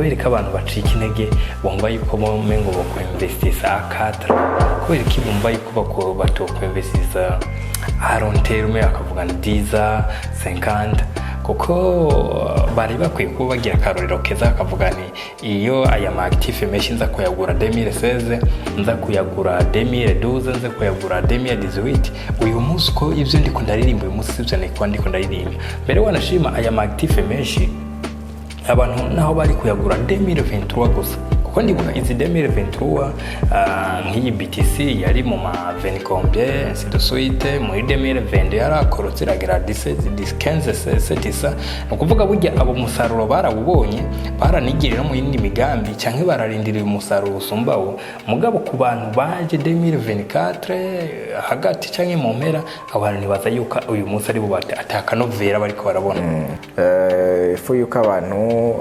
kubera ko abantu bacika intege bumva yuko bomengo bokwinvestisa akatra kubera ko bumva yuko batokwinvestisa long term akavuga ndiza 50 kuko bari bakwiye kuba bagira akarorero keza akavuga ni iyo aya ma active menshi nza kuyagura 2016 nza kuyagura 2012 nza kuyagura 2018 uyu munsi ko ivyo ndiko ndaririmba uyu munsi sivyo ndiko ndaririmba mbere wanashima aya ma active menshi abantu naho bari kuyagura 2023 gusa kuko ndibuka izi 2023 nk'iyi BTC yari mu ma 20 combien ainsi de suite muri 2020 yarakorotse iragira 15 no kuvuga burya abo musaruro barawubonye baranigirira mu yindi migambi canke bararindiriye umusaruro usumbawo mugabo ku bantu baje 2024 hagati canke mu mpera abantu nibaza yuko uyu munsi ari bubate ataka novera bariko barabona fo yuko abantu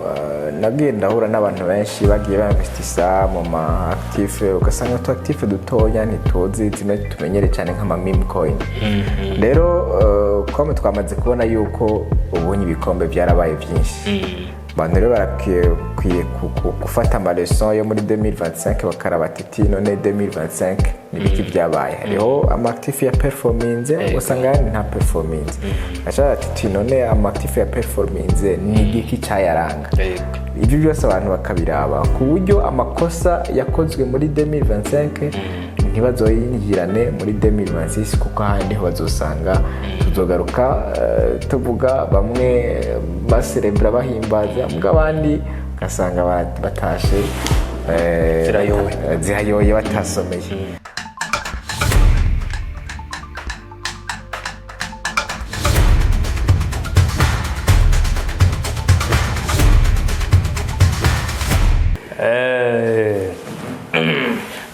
nagenda hura n'abantu benshi bagiye investisa mu ma active ugasanga to active dutoya ntitozi zino tumenyere cyane nk'ama meme coin rero comme twamaze kubona yuko ubunye ibikombe byarabaye byinshi bantu rero barakwiye gufata ama leçon yo muri 2025 bakaraba titi none 2025 nibiki byabaye hariho ama active ya performance usanga nta performance ashaka titi none ama active ya performance ni giki cyayaranga ibyo byose abantu bakabiraba ku buryo amakosa yakozwe muri 2025 ntibazoyinjirane muri 2026 kuko handi ho bazosanga tuzogaruka tuvuga bamwe baserebra bahimbaza mbwa abandi gasanga batashe zirayoye batasomeye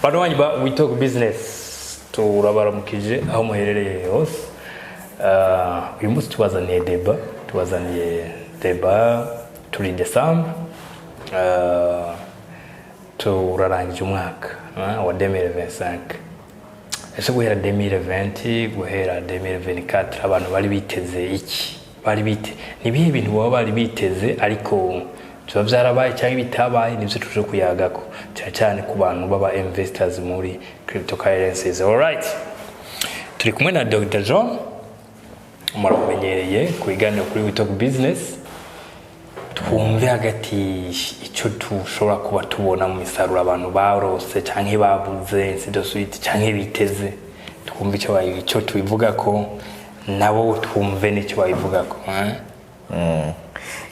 Bano wanyiba we talk business turabaramukije aho muherereye hose uyu munsi tubazaniye deba turi December turarangije umwaka wa 2025 ese guhera 2020 guhera 2024 abantu bari biteze iki nibihe bintu baba bari biteze ariko tuba byarabaye cyangwa bitabaye nivyo tuje kuyagako cyane ku bantu baba investors muri cryptocurrencies. All right, turi kumwe na Dr. John muramenyereye kuiganira kuri We Talk Business. Twumve hagati icyo tushobora kuba tubona mu misaruro abantu barose cyangwa babuze sido suite cyangwa biteze, twumve icyo tubivuga ko nabo twumve n'icyo babivuga ko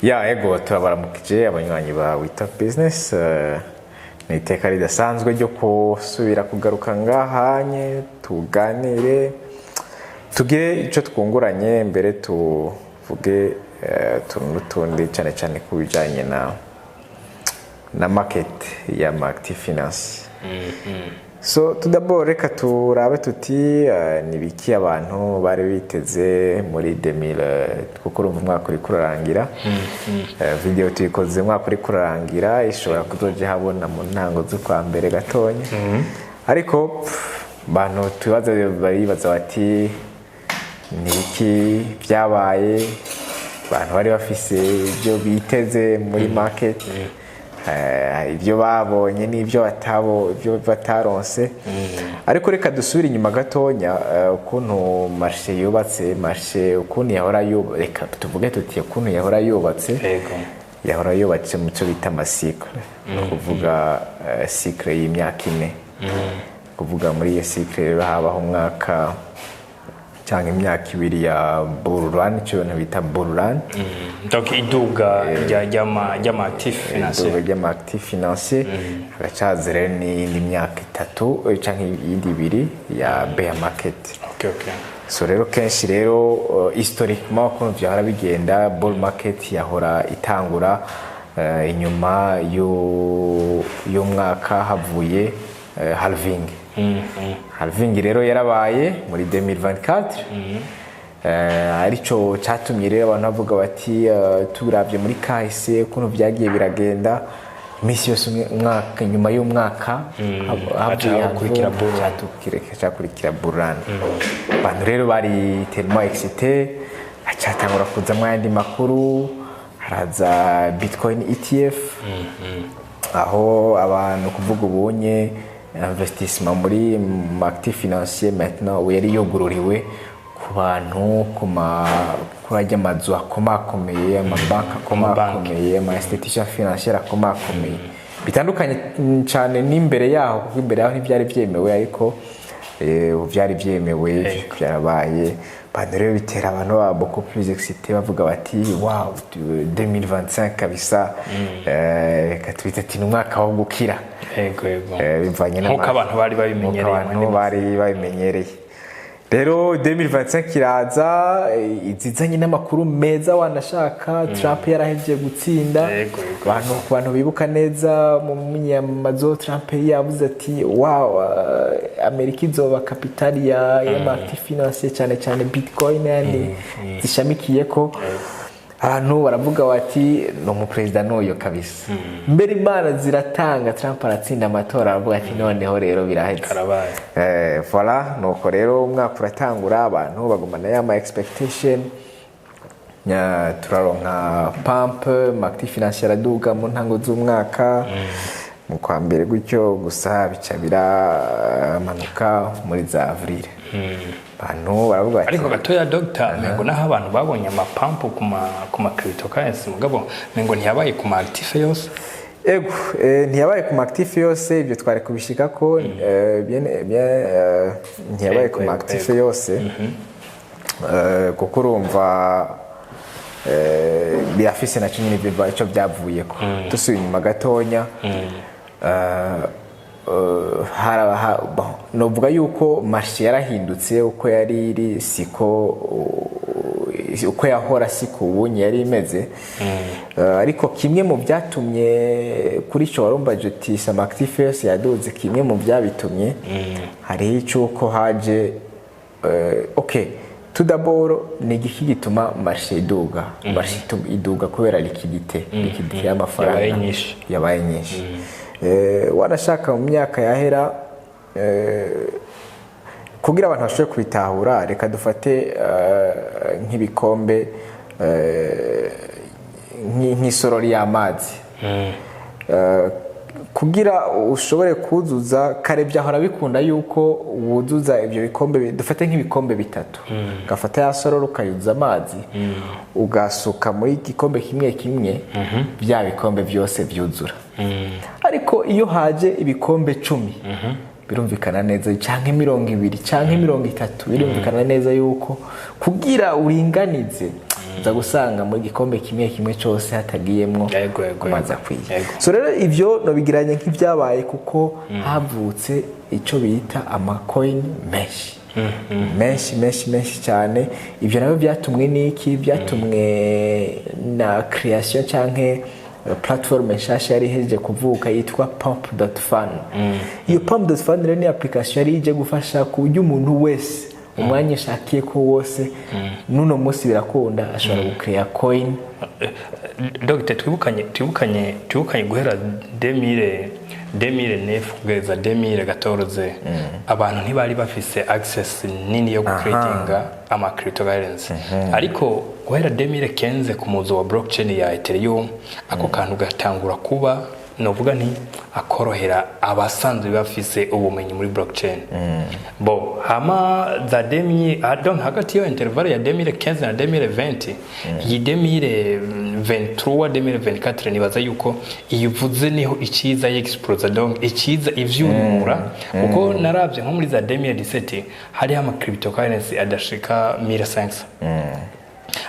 ya ego turabaramukije abanywanyi ba We Talk Business. Ni iteka ridasanzwe ryo kusubira kugaruka ngahanye tuganire tugire icyo twunguranye mbere tuvuge tundi cyane ku bijanye na market ya active finance. So d'abord reka turabe tuti nibiki abantu bari biteze muri 2000 kuko urumva umwaka uri kurarangira. Video tuyikoze umwaka uri kurarangira ishobora kuzoje habona mu ntango z'ukwa mbere gatonya. Ariko bantu baribaza bati nibiki byabaye, bantu bari bafise ibyo biteze muri market, ibyo babonye n'ibyo bataronse. Ariko reka dusubire inyuma gatonya ukuntu marché yubatse, ukuntu yahora reka tuvuge tuti ukuntu yahora yubatse. Yahora yubatse mu cyo bita amacycle, kuvuga cycle y'imyaka 4. Kuvuga muri iyo cycle rero habaho umwaka cyangwa imyaka 2 ya bull run, cyo bita bull run. Donc iduga ry'ama active financier, iduga ry'ama active financier. Hagacazere ni imyaka 3 cyangwa iyindi 2 ya bear market. Okay. So rero kenshi rero historiquement ko byahora bigenda, bull market yahora itangura inyuma y'umwaka havuye halving. Halving rero yarabaye muri 2024. Arico cyatumye rero abantu bavuga bati turavye muri kahise ukuntu byagiye biragenda imisi yose umwaka nyuma y'umwaka hakurikira buran. Abantu rero bari tellement excité, acatangura kuza mu yandi makuru, haraza Bitcoin ETF aho abantu kuvuga ubunye investissement muri actif financier maintenant yari yogururiwe ku bantu kurajya amazu akomakomeye amabanki akomakomeye ama institution financière akomakomeye bitandukanye cyane n'imbere yaho kuko imbere yaho ntibyari byemewe ariko byari byemewe byarabaye bano rero bitera abantu ba beaucoup plus excité bavuga bati wow 2025 kabisa katwita ati umwaka wo gukira bivanye n'uko abantu bari babimenyereye rero 2025 iraza izizanye n'amakuru meza wanashaka Trump yarahejeje gutsinda abantu bibuka neza mu myamazo Trump yavuze ati wow Amerika izoba kapitali y'ama-actif financier cyane Bitcoin and zishamikiye ko abantu baravuga bati no mu president noyo kabisa mbere imana ziratanga Trump aratsinda amatora aravuga ati noneho rero birahetse voilà nuko rero umwaka uratangura abantu bagumana ya expectation turaronka pump actif financier aduga mu ntango z'umwaka mu kwa mbere gutyo gusa bica biramanuka muri za avril bantu baravuga ati ariko gatoya doctor mengo naho abantu babonye amapampu kuma cryptocurrency mugabo mengo ntiyabaye kuma actif yose ego ntiyabaye kuma actif yose ibyo twari kubishika ko ntiyabaye kuma actif yose kuko urumva birafise na kimwe n'ibyo icyo byavuye ko dusuye inyuma gatonya novuga yuko marché yarahindutse uko yari iri siko uko yahora siko ubunye yari imeze ariko kimwe mu byatumye kuri cyo warumva justice ama-actif yose yaduze kimwe mu byabitumye hari icyuko haje tout d'abord ni igiki gituma marché iduga marché iduga kubera liquidité y'amafaranga yabaye nyinshi wanashaka mu myaka yahera kugira abantu bashobore kubitahura reka dufate nk'ibikombe nk'isorori y'amazi kugira ushobore kuzuza kare byahora bikunda yuko wuzuza ibyo bikombe dufate nk'ibikombe bitatu gafata ya sororo ukayuzuza amazi ugasuka muri gikombe kimwe bya bikombe byose byuzura ariko iyo haje ibikombe 10 birumvikana neza canke 20 canke 30 birumvikana neza yuko kugira uringanize uza gusanga muri gikombe kimwe cyose hatagiyemwo amazi akwiye so rero ivyo no bigiranye nk'ibyabaye kuko havutse ico bita ama-coin menshi cyane ibyo nabyo byatumwe n'iki byatumwe na creation canke platform nshasha yari heje kuvuka yitwa pump.fun iyo pump.fun rero ni application yari ije gufasha ku buryo umuntu wese umwanya shakiye ko wose nuno munsi birakunda ashobora gukreya coin Dr. twibukanye guhera 2009 kugeza 2014 abantu ntibari bafise access nini yo creatinga ama cryptocurrency ariko guhera 2015 ku muzo wa blockchain ya Ethereum ako kantu gatangura kuba novuga nti akorohera abasanzwe bafise ubumenyi muri blockchain bo hama za donc hagati yo interval ya 2015 na 2020 iyi 2023 2024 nibaza yuko iyivuze niho ikiza y'explosa donc ikiza ivyunura kuko naravye nko muri za 2017 hari ama cryptocurrency adashika 1500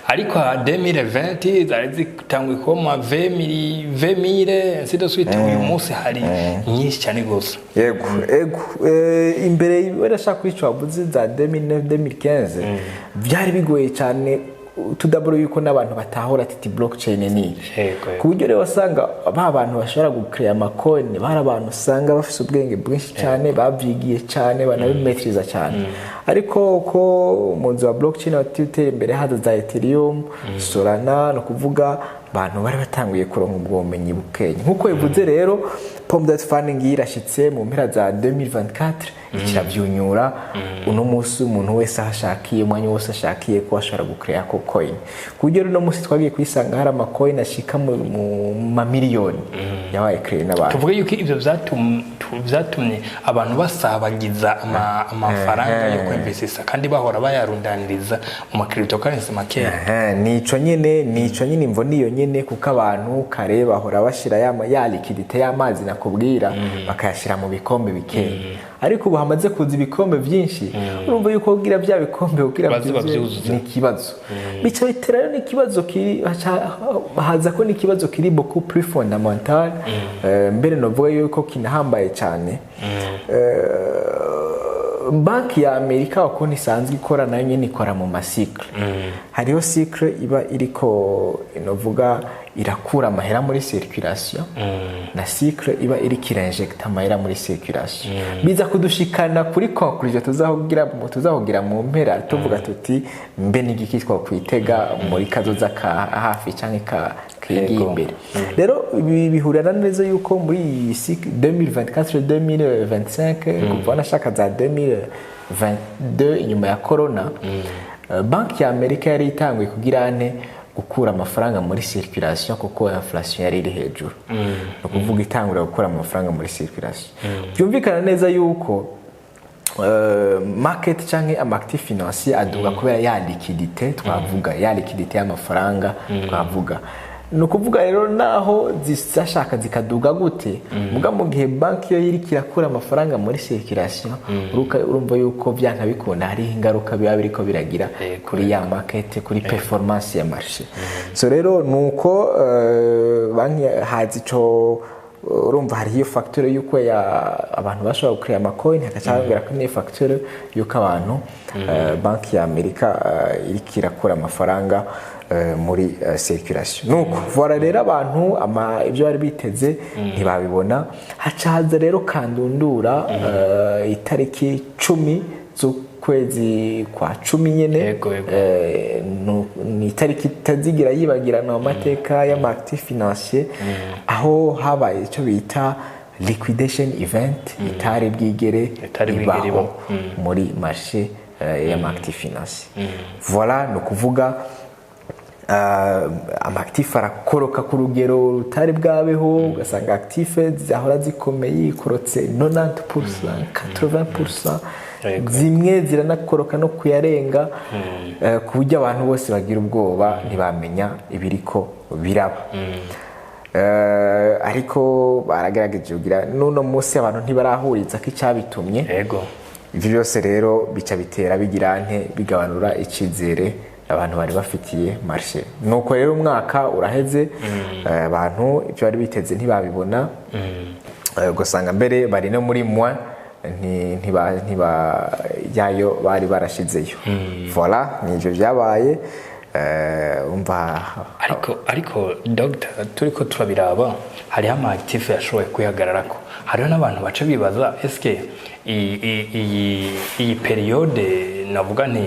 ariko 2020 zari zitangwe koma 20000 ainsi de suite uyu munsi hari nyinshi cyane gose yego imbere barashaka kwica wabuze za 2015 byari bigoye cyane tudaburo yuko nabantu batahora ati blockchain ni ku buryo rero wasanga ba bantu bashobora gukreya ama-coin bari abantu usanga bafite ubwenge bwinshi cyane bavyigiye cyane banabimetriza cyane ariko ko munzu wa blockchain watitera imbere haza za Ethereum Solana no kuvuga abantu bari batanguye kuronka ubwo bumenyi bukenya nkuko bivuze rero pomme de funding irashitse mu mpera za 2024 ikiravyunyura uno munsi umuntu wese ahashakiye umwanya wose ashakiye ko ashobora gucrea ko coin kujya no munsi twagiye kwisanga hari ama coin ashika mu mamiliyoni yabaye create n'abantu tuvuga yuko ivyo vyatumye abantu basabagiza amafaranga yo kwinvestisa kandi bahora bayarundaniriza mu cryptocurrency make nico nyene imvo niyo nyene kuko abantu kare bahora bashira ya liquidité y'amazi nakubwira bakayashira mu bikombe bikeya ariko ubu hamaze kuza ibikombe byinshi urumva yuko kugira bya bikombe kugira ni kibazo bica bitera ni kibazo kiri haza ko ni kibazo kiri beaucoup plus fondamental mbere no vuga yuko kinahambaye cyane banki ya Amerika wako nisanzwe ikora nayo nyene ikora mu macycle hariho cycle iba iriko inovuga irakura amahera muri circulation na cycle iba iri kirinjecta amahera muri circulation biza kudushikana kuri conclusion tuzahogira mu mpera tuvuga tuti mbe nigiki twa kwitega muri kazoza ka hafi canke ka imbere rero bihurana neza yuko muri 2024-2025 kuva nashaka za 2022 inyuma ya corona banki ya Amerika yari itanguye kugira ane gukura amafaranga muri circulation kuko inflation yari iri hejuru no kuvuga itangura gukura amafaranga muri circulation byumvikana neza yuko market canke amactif financier aduga kubera ya liquidité twavuga ya liquidité y'amafaranga twavuga no kuvuga rero naho zishaka zikaduga gute muga mu gihe banki yo yiri kirakura amafaranga muri circulation urumva yuko byanka bikunda hari ingaruka biba biriko biragira kuri ya market kuri performance ya marché so rero nuko banki hazi ico urumva hari iyo facture yuko abantu bashobora gukrea ama coin hakacabwira ko ni facture yuko abantu banki ya Amerika iri kirakura amafaranga muri circulation nuko voilà rero abantu ibyo bari biteze ntibabibona hacaza rero kandundura itariki 10 z'ukwezi kwa 10 nyene ni itariki tazigira yibagirana mu mateka y'amactif financier aho habaye icyo bita liquidation event itari bwigere ibaho muri marché y'amactif financier voilà no kuvuga amactif arakoroka ku rugero rutari bwabeho ugasanga active zahora zikomeye ikorotse 90% 80% zimwe ziranakoroka no kuyarenga ku buryo abantu bose bagira ubwoba ntibamenya ibiriko biraba ariko baragerageje kugira nuno munsi abantu ntibarahuriza ko icyabitumye yego ivyo byose rero bica bitera bigira nte bigabanura icizere abantu bari bafitiye marché nuko rero umwaka uraheze abantu ibyo bari biteze ntibabibona gusanga mbere bari no muri moi ntiba yayo bari barashizeyo voilà nivyo byabaye umva ariko doctor turiko turabiraba hari ama active yashoboye kwihagararako hariho n'abantu baca bibaza eske iyi periode navuga nti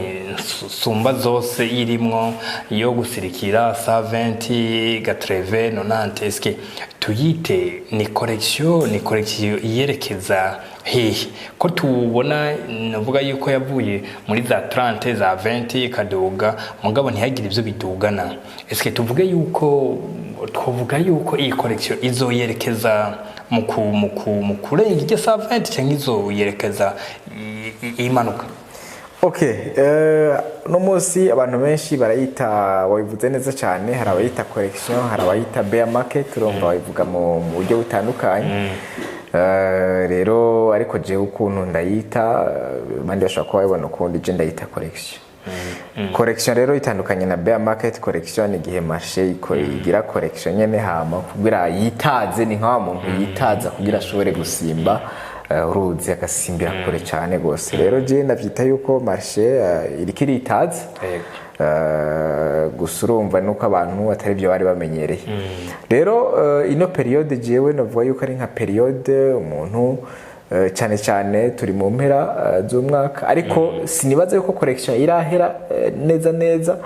sumba zose irimwo yo gusirikira 120 gatreve 90 eske tuyite ni correction yerekeza hehe ko tubona navuga yuko yavuye muri za 30 za 20 kaduga mugabo ntihagire ivyo bidugana eske tuvuge yuko twavuga yuko iyi correction izoyerekeza mu kurenga iryo 120 cyangwa izoyerekeza imanuka okay no munsi abantu benshi barayita wabivuze neza cyane hari abayita correction hari abayita bear market urumva babivuga mu buryo butandukanye rero ariko je ukuntu ndayita mandi bashaka kuba babona ukundi je ndayita correction correction rero itandukanye na bear market correction igihe marché igira correction nyene hama kugira yitaze ni nka muntu yitaza kugira ashobore gusimba uruzi agasimbira kure cyane gose rero je ndavyita yuko marché irikiri itaze gusurumva nuko abantu atari byo bari bamenyereye rero ino periode jewe navuga yuko ari nka periode umuntu cyane turi mu mpera z'umwaka ariko sinibaza yuko correction irahera neza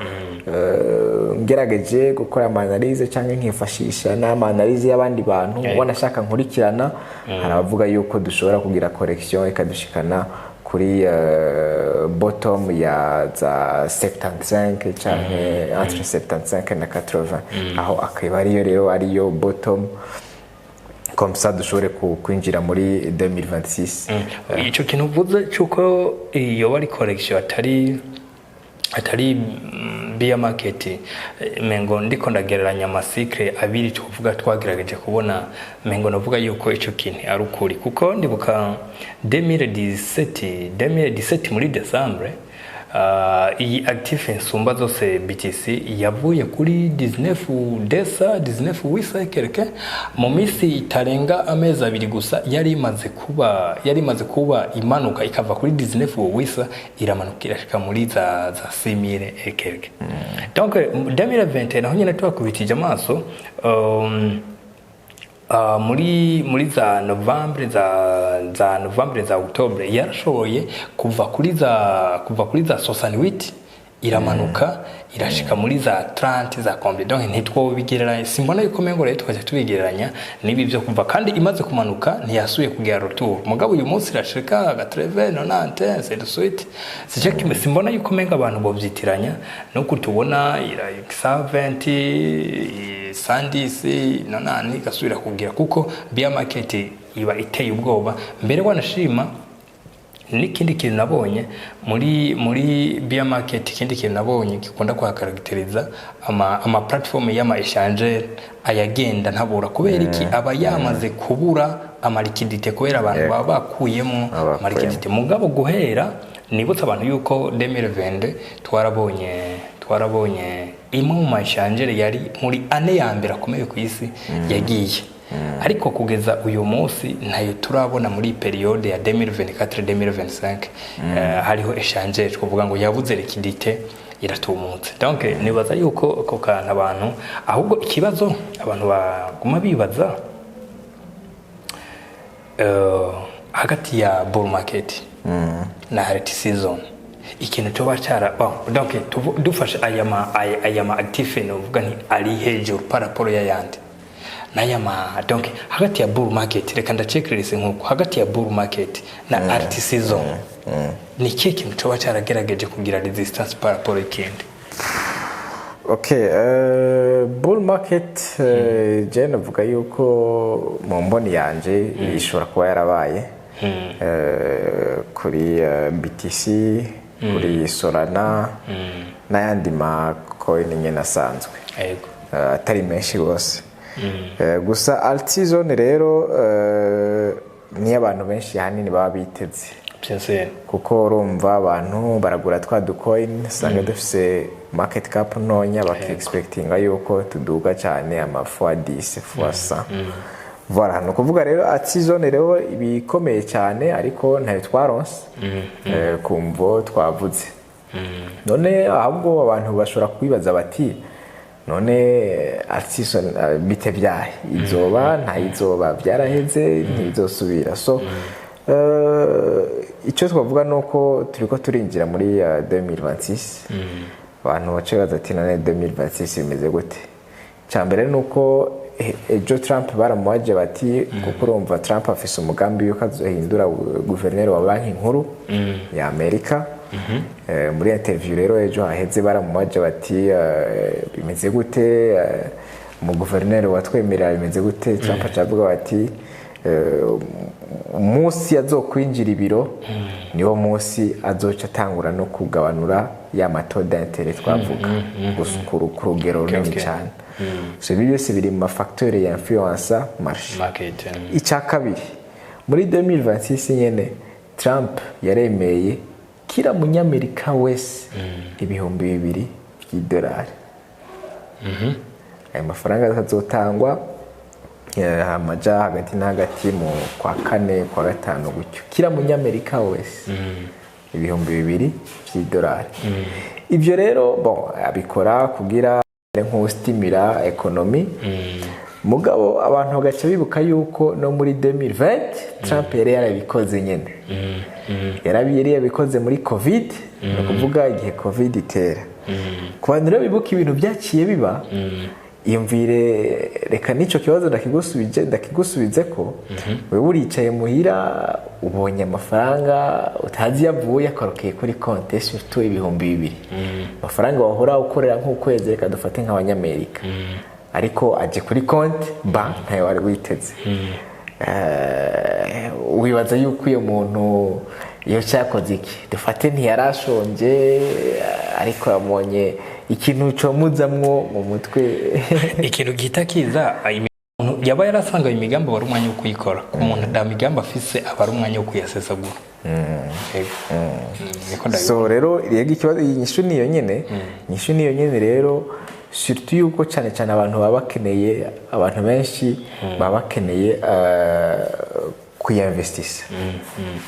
ngerageje gukora analyse cyangwa nkifashisha n'analize y'abandi bantu ubona shaka nkurikirana hari abavuga yuko dushobora kugira correction ikadushikana kuri bottom ya za 75 cyangwa entre 75 na 80 aho akaba ariyo bottom comme ça dushobore kwinjira muri 2026. Ico kintu uvuze cyuko iyo wari correction atari bear market mengo ndiko ndagereranya amasikre abiri tuvuga twagerageje kubona mengo navuga yuko ico kintu ari ukuri kuko ndibuka 2017 muri December iyi active nsumba zose BTC yavuye kuri 19 quelque mu minsi itarenga amezi abiri gusa yari imaze kuba imanuka ikava kuri 19 iramanuka irashika muri za 6000 quelque. Donc 2020 naho nyine twakubitije amaso muri za Novembre za Octobre yarashoboye kuva kuri za 68 iramanuka irashika muri za 30 za combien. Donc ntitwobigereranya simbona yuko mengo rero tukaje tubigereranya nibi byo kuva kandi imaze kumanuka ntiyasuye kugera retour mugabo uyu munsi irashika 80 c'est de suite c'est que simbona yuko mengo abantu bovyitiranya no kutubona ira 70 sandisi nani gasubira kugira kuko bear market iba iteye ubwoba mbere wanashima n'ikindi kintu nabonye muri bear market ikindi kintu nabonye gikunda kwa karakteriza ama platform y'ama échanger ayagenda ntabura kubera iki aba yamaze kubura ama liquidité kubera abantu baba bakuyemo ama liquidité mugabo guhera nibutsa abantu yuko 2020 twarabonye imwe mu mashanjere yari muri ane ya mbere akomeye ku isi yagiye ariko kugeza uyu munsi ntayo turabona muri periode ya 2024-2025 hariho échanger kuvuga ngo yabuze liquidité iratumutse. Donc nibaza yuko ko kana abantu ahubwo ikibazo abantu baguma bibaza hagati ya bull market na hard season ikintu cyoba cyara donc dufashe ayama active no vuga nti ari hejuru par rapport ya yandi nayama. Donc hagati ya bull market reka ndacekerese nkuko hagati ya bull market na hard season ni kintu cyoba cyaragerageje kugira resistance par rapport ikindi. Okay, bull market je navuga yuko mu mboni yanje ishobora kuba yarabaye kuri BTC kuri Solana n'ayandi ma coin nyene asanzwe atari menshi gose gusa alt season rero ni abantu benshi hanini baba biteze kuko urumva abantu baragura twa ducoin sanga dufise market cap ntonya baki-expectinga yuko tuduga cyane ama x10 x100 voilà no kuvuga rero alt season rero ibikomeye cyane ariko ntayo twaronse kumvo twavuze none ahubwo abantu bashobora kwibaza bati none alt season bite byahe izoba ntayizoba byaraheze ntizosubira so icyo twavuga nuko turiko turinjira muri 2026 abantu bacebaza ati none 2026 bimeze gute cyambere nuko ejo Trump baramuwaje bati kuko urumva Trump afise umugambi yuko azohindura guverineri wa banki nkuru ya Amerika muri interview rero ejo haheze baramuwaje bati bimeze gute mu guverineri watwemerera bimeze gute Trump acavuga bati umunsi azokwinjira ibiro niwo munsi azoca atangura no kugabanura ya matoda d'intérêt twavuga gusukura ku rugero runini cyane so byose biri mu facteur ya influence market. Icya kabiri muri 2026 nyene Trump yaremeye kila munyamerika wese ibihumbi 2,000 by'idolari ayo mafaranga azotangwa amaja hagati na hagati mu kwa 4 kwa 5 gutyo kila munyamerika wese ibihumbi 2,000 by'idolari. Ibyo rero bon abikora kugira nk'ustimira economy mugabo abantu bagaca bibuka yuko no muri 2020 Trump yari yarabikoze nyene yari yabikoze muri covid no kuvuga igihe covid itera ku bantu rero bibuka ibintu byaciye biba iyumvire reka n'icyo kibazo ndakigusubize ko wewe uricaye muhira ubonye amafaranga utazi yavuye akarokeye kuri konti surtout $2,000 amafaranga wahora ukorera nk'ukwezi reka dufate nk'abanyamerika ariko aje kuri konti bank ntayo wari witeze wibaza yuko uyo muntu iyo cyakoze iki dufate ntiyarashonje ariko yabonye ikintu comuzamwo mu mutwe ikintu gihita kiza yaba yarasanga imigambi wari umwanya wo kuyikora ku muntu nda migambi afise aba ari umwanya wo kuyasesagura so rero yego ikibazo inyishu niyo nyene rero surtout yuko cyane cyane abantu baba bakeneye abantu benshi baba bakeneye kuyinvestisa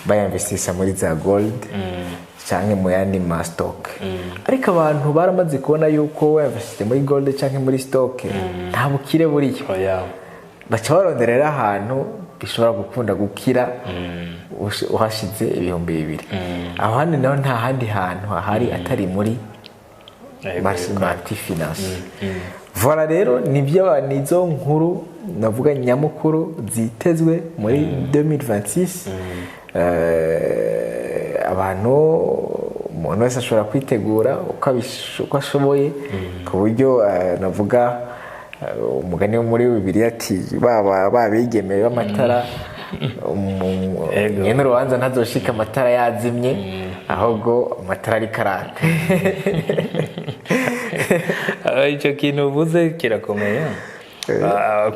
bayinvestisa muri za gold cyangwa mu yandi ma stock ariko abantu baramaze kubona yuko wayinvestise muri gold cyangwa muri stock nta bukire buriyo baca baronderera ahantu bishobora gukunda gukira uhashize $2,000 aho handi naho nta handi hantu hahari atari muri multi-finance voilà rero nizo nkuru navuga nyamukuru zitezwe muri 2026 abantu umuntu wese ashobora kwitegura uko ashoboye ku buryo navuga umugani wo muri Bibiliya ati babigemeye b'amatara nyene urubanza ntazoshika amatara yazimye ahubwo amatara ari karate icyo kintu uvuze kirakomeye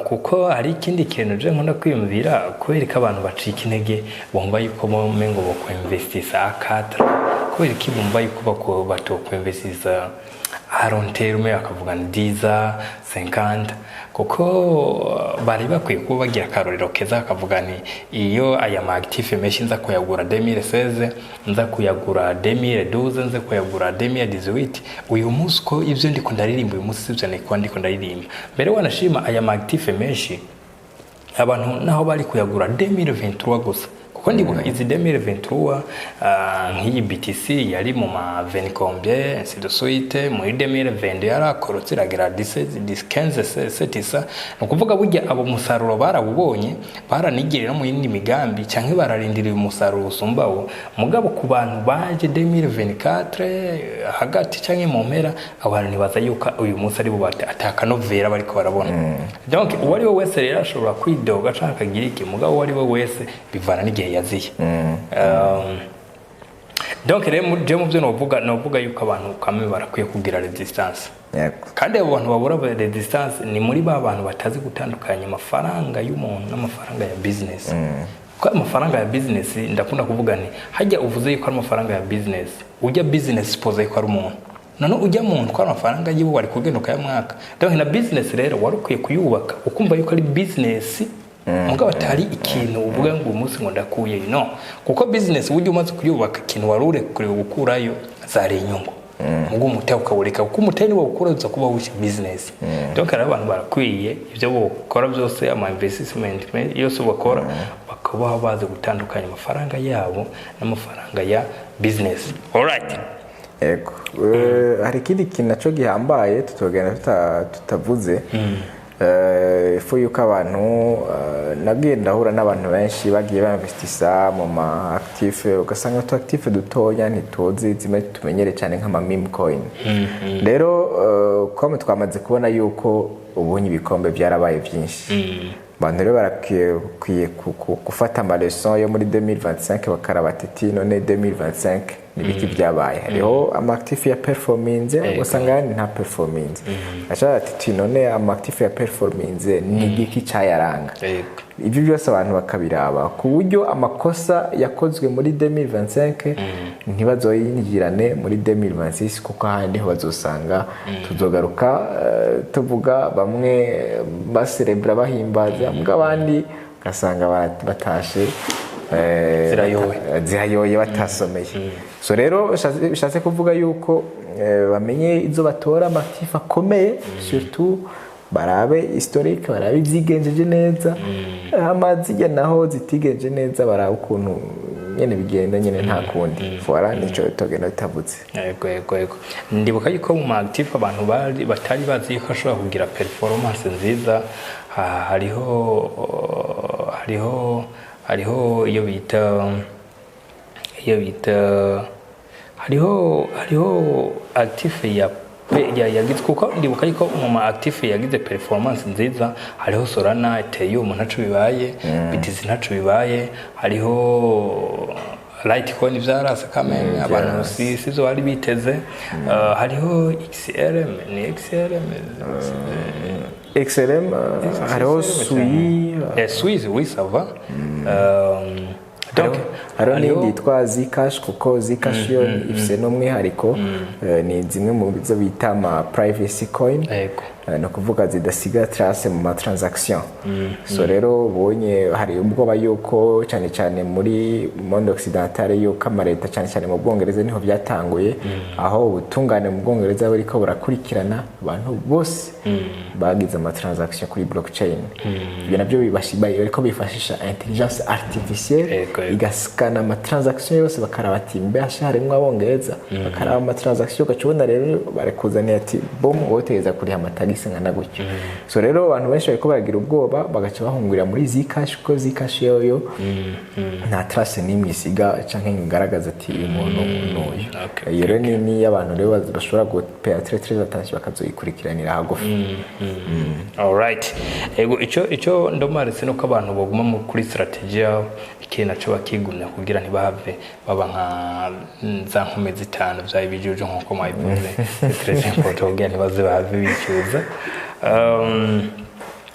kuko hari ikindi kintu je nkunda kwiyumvira kubera ko abantu bacika intege bumva yuko mengo bo kwinvestisa akatra kubera ko bumva yuko batokwinvestisa long term akavuga 10 50 kuko bari bakwiye kuba bagira akarorero keza akavuga ni iyo aya ma active menshi nza kuyagura 2016 nza kuyagura 2012 nza kuyagura 2018 uyu munsi ko ivyo ndiko ndaririmba uyu munsi sivyo ndiko ndaririmba mbere wanashima aya ma active menshi abantu naho bari kuyagura 2023 gusa kuko ndibuka izi 2023 nk'iyi BTC yari mu ma 20 combien ainsi de suite muri 2020 yarakorotse iragera 15 nukuvuga burya abo musaruro barawubonye baranigirira mu yindi migambi canke bararindiriye umusaruro usumbawo mugabo ku bantu baje 2024 hagati canke mu mpera abantu nibaza yuko uyu munsi ari bo ataka novera bariko barabona donc uwari we wese rero ashobora kwidoga canke akagira iki mugabo uwari we wese bivana n'igihe yaziye donc rero je mu byo novuga yuko abantu kamwe barakwiye kugira resistance kandi abo bantu babura resistance ni muri ba bantu batazi gutandukanya amafaranga y'umuntu n'amafaranga ya business ko amafaranga ya business ndakunda kuvuga ni hajya uvuze yuko amafaranga ya business ujya business suppose ko ari umuntu none ujya muntu ko amafaranga yiwe wari kugenuka ya mwaka donc na business rero wari ukwiye kuyubaka ukumva yuko ari business mugabo atari ikintu uvuga ngo umunsi ngo ndakuye no kuko business ujye umaze kuyubaka ikintu warure kuri gukurayo zari inyungu mugo umuteye ukawureka kuko umuteye niwo ukuraza kuba wishe business donc ari abantu barakwiye ibyo bokora byose ama investment yose bakora bakabaho baze gutandukanya amafaranga yabo n'amafaranga ya business alright ego hari ikindi kintu naco gihambaye tutogenda tutavuze ifu yuko abantu nagiye ndahura n'abantu benshi bagiye bainvestisa mu ma active ugasanga tu active dutoya ntituzi zimwe tumenyere cyane nk'ama meme coin rero comme twamaze kubona yuko ubunye ibikombe byarabaye byinshi abantu rero barakwiye gufata ama leçon yo muri 2025 bakarabati none 2025 nibiki byabaye hariho ama active ya performance usanga nta performance acha ati none ama active ya performance nigiki cyayaranga ibyo byose abantu bakabiraba ku buryo amakosa yakozwe muri 2025 ntibazoyinjirane muri 2026 kuko handi ho bazosanga tuzogaruka tuvuga bamwe baserebra bahimbaza mugabandi gasanga batashe zirayoye batasomeye so rero bishatse kuvuga yuko bamenye izo batora amatifa akomeye surtout barabe historique barabe zigenjeje neza amazi ya naho zitigenje neza barabe ukuntu nyene bigenda nyene nta kundi voilà nico togenda bitavutse. Yego ndibuka yuko mu active abantu batari bazi yuko ashobora kugira performance nziza. hariho iyo bita hariho active yagize kuko ndibuka yuko mu active yagize performance nziza. hariho Solana, Ethereum ntacu bibaye, BTC ntacu bibaye, hariho Litecoin vyarase kamenya abantu sizo bari biteze. hariho XRM XRM hariho Sui oui ça va. Donc hariho n'indi yitwa Zcash kuko Zcash yo ifise n'umwihariko ni zimwe mu byo bita ama privacy coin no kuvuga zidasiga trace mu ma transaction. So rero ubonye hari ubwoba yuko cyane cyane muri monde occidental yuko amareta cyane cyane mu Bwongereza niho byatanguye aho ubutungane mu Bwongereza bariko burakurikirana abantu bose bagize ama transaction kuri blockchain. Ibyo nabyo bibashibaye ariko bifashisha intelligence artificielle igaskana ama transaction yose bakaraba ati mbe hasharimwe Abongereza bakaraba ama transaction gacubona rero barekuzaniye ati bom wotegeza kuri amatagisi ngana gutyo. So rero abantu benshi bariko baragira ubwoba bagaca bahungurira muri Zcash kuko Zcash yo nta trace nimwe isiga canke ngaragaza ati umuntu n'uyu. Iyo rero ni abantu rero bashobora gupea très attention bakazoyikurikiranira hagufi. Alright. Ego ico ndomaritse no ko abantu baguma kuri strategy yao ikintu naco bakigumya kugira ntibahave baba nka za nkome zitanu vya ibijujo nko mwabivuze. Très important kugira ntibaze bahave bicuza.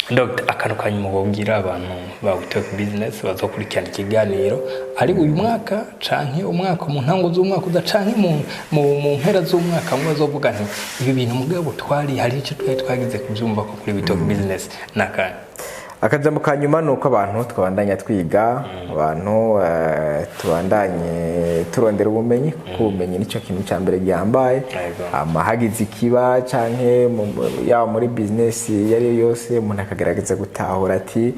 Dr. akantu kanyuma bobwira abantu ba Talk Business bazokurikirana ikiganiro ari uyu mwaka canke umwaka mu ntango z'umwaka uza canke mu mpera z'umwaka mu bazovuga nti ibi bintu mugabo twari hari icyo twagize kubyumva ko kuri Talk Business naka akajambo kanyuma nuko abantu twabandanya twiga abantu tubandanye turondera ubumenyi kuko ubumenyi nico kintu cyambere gihambaye amahagize ikiba canke ya muri business yari yose umuntu akagerageza gutahura ati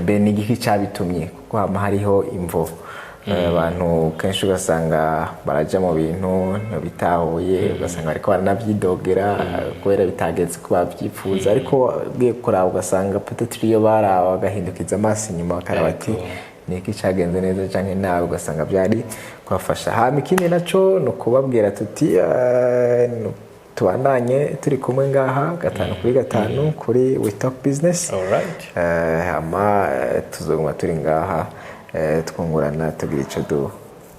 mbe ni giki cyabitumye kuko hama hariho imvo. Abantu kenshi ugasanga baraja mu bintu bitahuye ugasanga ariko baranabyidogera kubera bitageze kuba byifuza ariko ugiye kuraba ugasanga peut-être iyo baraba bagahindukiza amaso inyuma bakaraba ati niki cyagenze neza canke nawe ugasanga byari kwafasha. Hama ikindi naco no kubabwira tuti tubandanye turi kumwe ngaha 5 kuri We Talk Business. Alright. Hama tuzoguma turi ngaha twungurana tugira ico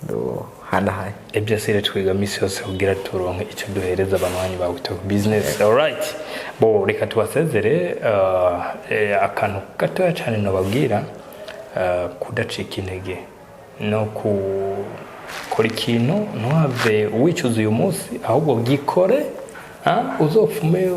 do hanahaye ibyo sire twiga misi yose kugira turonke ico duhereza abanywanyi ba We Talk Business. Alright. Bo reka tubasezere akantu gatoya cyane nababwira kudacika intege no kuri ikintu ntuhave wicuza uyu munsi ahubwo gikore uzofume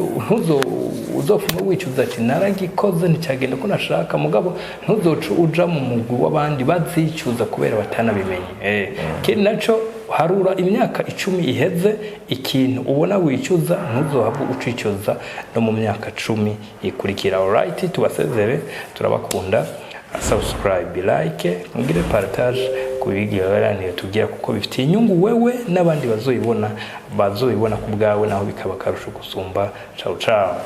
wicuza ati naragikoze nticyagenda ko nashaka mugabo ntuzoca uja mu mugwi w'abandi bazicuza kubera batanabimenye. Kindi naco harura imyaka 10 iheze ikintu ubona wicuza ntuzohava ucicuza no mu myaka 10 ikurikira. Alright, tubasezere turabakunda. Subscribe, like, ngire partage kubigiranira tugira kuko bifitiye inyungu wewe n'abandi bazoyibona ku bwawe naho bikaba karusho gusumba. Ciao ciao.